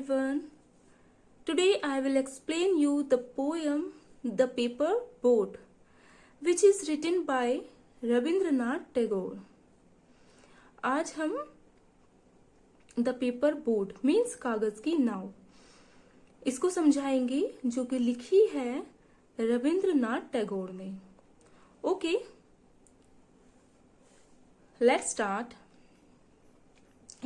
everyone. Today I will explain you the poem The Paper Boat, which is written by Rabindranath Tagore. आज हम the paper boat means कागज की नाव इसको समझाएंगे, जो कि लिखी है रविंद्रनाथ टैगोर ने. Okay, let's start.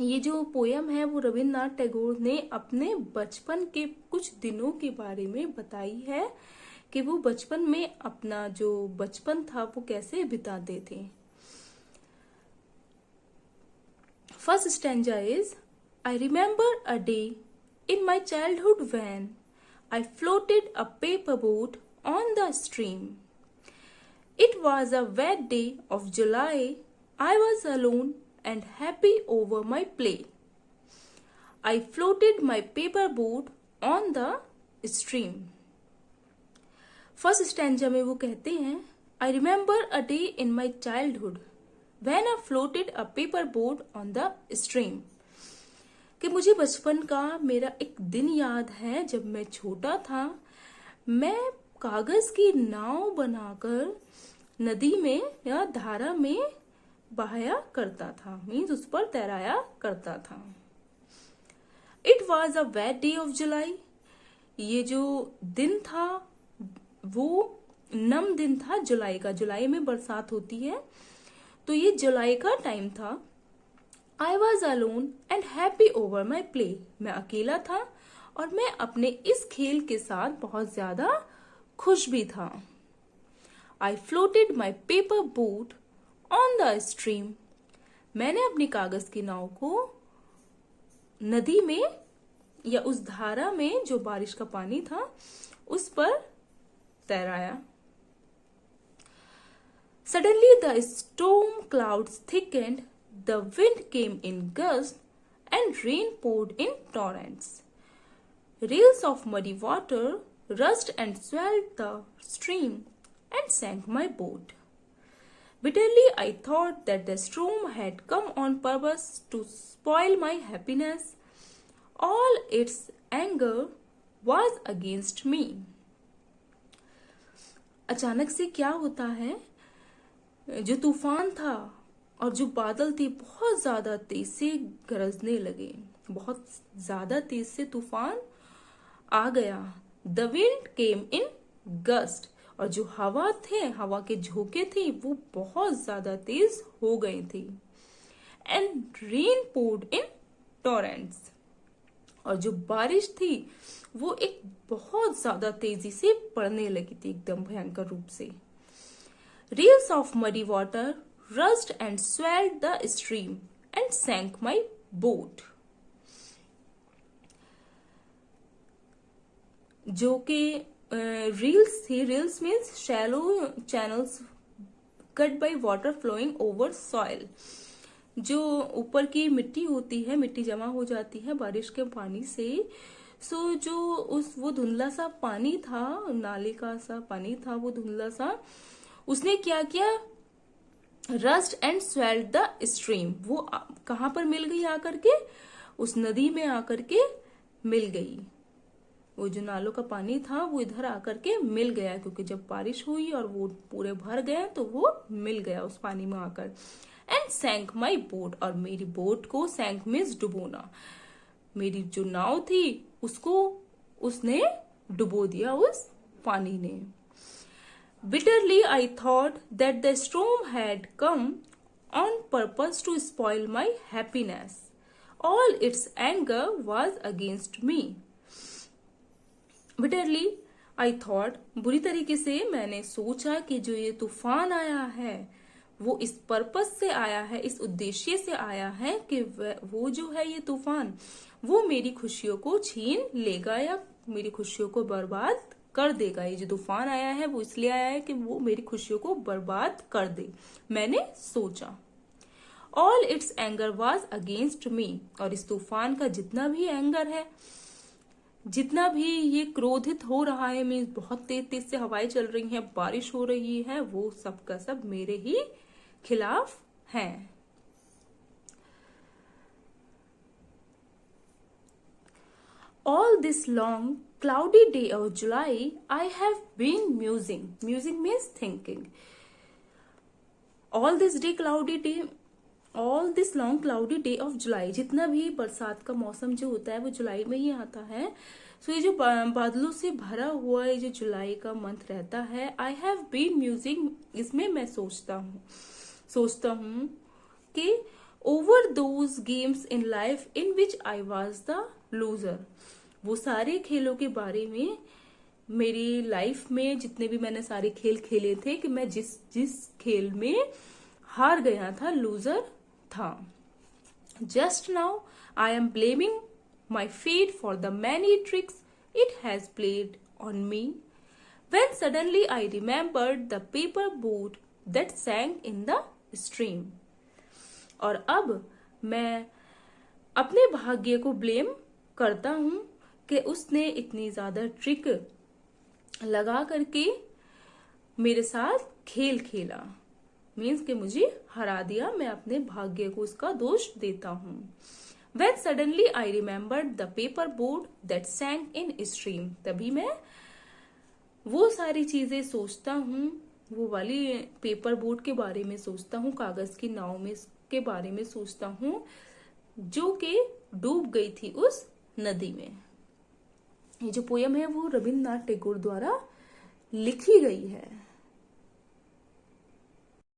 ये जो पोयम है वो रविंद्रनाथ टैगोर ने अपने बचपन के कुछ दिनों के बारे में बताई है कि वो बचपन में अपना जो बचपन था वो कैसे बिताते थे. First stanza is I remember a day in my childhood when I floated a paper boat on the stream. It was a wet day of July. I was alone and happy over my play. I floated my paper boat on the stream. First stanza में वो कहते हैं I remember a day in my childhood when I floated a paper boat on the stream. कि मुझे बचपन का मेरा एक दिन याद है जब मैं छोटा था. मैं कागज की नाव बनाकर नदी में या धारा में बहाया करता था, मीन्स उस पर तैराया करता था. It was a wet day of July. ये जो दिन था वो नम दिन था जुलाई का. जुलाई में बरसात होती है, तो ये जुलाई का टाइम था. I was alone and happy over my play. मैं अकेला था और मैं अपने इस खेल के साथ बहुत ज्यादा खुश भी था. I floated my paper boat on the stream. मैंने अपनी कागज की नाव को नदी में या उस धारा में जो बारिश का पानी था उस पर तैराया. Suddenly the storm clouds thickened, the wind came in gusts and rain poured in torrents. Rills of muddy water rushed and swelled the stream and sank my boat. Bitterly I thought that the storm had come on purpose to spoil my happiness. All its anger was against me. अचानक से क्या होता है, जो तूफान था और जो बादल थे बहुत ज्यादा तेज से गरजने लगे. बहुत ज्यादा तेज से तूफान आ गया. The wind came in gust. और जो हवा थे, हवा के झोंके थे वो बहुत ज्यादा तेज हो गए थे. And rain poured in torrents. और जो बारिश थी वो एक बहुत ज्यादा तेजी से पड़ने लगी थी, एकदम भयंकर रूप से. Rills of muddy water rushed and swelled the stream and sank my boat. जो कि रील्स थी. Rills means shallow channels cut by water flowing over soil. जो ऊपर की मिट्टी होती है, मिट्टी जमा हो जाती है बारिश के पानी से. सो जो वो धुंधला सा पानी था, नाले का सा पानी था, वो धुंधला सा, उसने क्या किया, rust and swelled the stream. वो कहाँ पर मिल गई आकर के, उस नदी में आकर के मिल गई. वो जो नालों का पानी था वो इधर आकर के मिल गया, क्योंकि जब बारिश हुई और वो पूरे भर गए तो वो मिल गया उस पानी में आकर. And sank my boat. और मेरी बोट को, सैंक मीन्स डुबोना, मेरी जो नाव थी उसको उसने डुबो दिया उस पानी ने. Bitterly I thought that the storm had come on purpose to spoil my happiness. All its anger was against me. Bitterly I thought, बुरी तरीके से मैंने सोचा कि जो ये तूफान आया है वो इस पर्पस से आया है, इस उद्देश्य से आया है कि वो जो है ये तूफान वो मेरी खुशियों को छीन लेगा या मेरी खुशियों को बर्बाद कर देगा. ये जो तूफान आया है वो इसलिए आया है कि वो मेरी खुशियों को बर्बाद कर दे, मैंने सोचा. All its anger was against मी. और इस तूफान का जितना भी एंगर है, जितना भी ये क्रोधित हो रहा है, मीन्स बहुत तेज तेज से हवाएं चल रही हैं, बारिश हो रही है, वो सब का सब मेरे ही खिलाफ हैं. All this long cloudy day of July, I have been musing. Musing means thinking. All this long cloudy day of July. जितना भी बरसात का मौसम जो होता है वो जुलाई में ही आता है. सो ये जो बादलों से भरा हुआ ये जो जुलाई का मंथ रहता है, I have been musing, इसमें मैं सोचता हूँ कि over those games in life in which I was the loser. वो सारे खेलों के बारे में, मेरी लाइफ में जितने भी मैंने सारे खेल खेले थे कि मैं जिस खेल में हार गया था, लूजर था. Just now I am blaming my fate for the many tricks it has played on me. When suddenly I remembered the paper boat that sank in the stream. और अब मैं अपने भाग्य को ब्लेम करता हूँ कि उसने इतनी ज्यादा ट्रिक लगा करके मेरे साथ खेल खेला. मीन्स कि मुझे हरा दिया. मैं अपने भाग्य को उसका दोष देता हूँ. When suddenly I remembered the paper boat that sank in stream. तभी मैं वो सारी चीजें सोचता हूँ, वो वाली पेपर बोट के बारे में सोचता हूँ, कागज की नाव में के बारे में सोचता हूँ जो कि डूब गई थी उस नदी में. ये जो पोयम है वो रविन्द्रनाथ टैगोर द्वारा लिखी गई है.